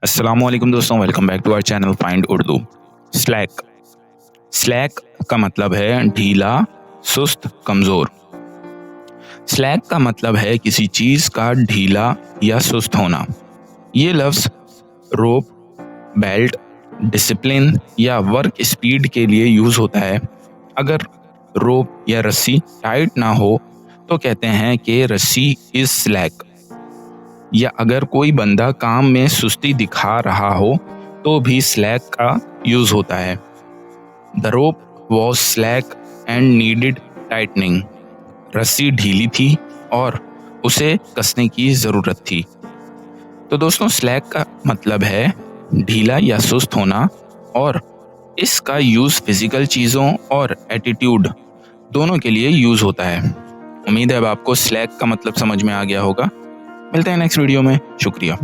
अस्सलामुअलैकुम दोस्तों, welcome back to our channel find Urdu. Slack slack का मतलब है ढीला, सुस्त, कमज़ोर। स्लैक का मतलब है किसी चीज़ का ढीला या सुस्त होना। ये लफ्ज़ रोप, बेल्ट, डिसिप्लिन या वर्क स्पीड के लिए यूज़ होता है। अगर रोप या रस्सी टाइट ना हो तो कहते हैं कि रस्सी इज़ स्लैक। या अगर कोई बंदा काम में सुस्ती दिखा रहा हो तो भी स्लैक का यूज होता है। The rope was slack and needed tightening. रस्सी ढीली थी और उसे कसने की जरूरत थी। तो दोस्तों, स्लैक का मतलब है ढीला या सुस्त होना और इसका यूज फिजिकल चीजों और एटीट्यूड दोनों के लिए यूज होता है। उम्मीद है अब आपको स्लैक का मतलब समझ में आ गया होगा। मिलते हैं नेक्स्ट वीडियो में। शुक्रिया।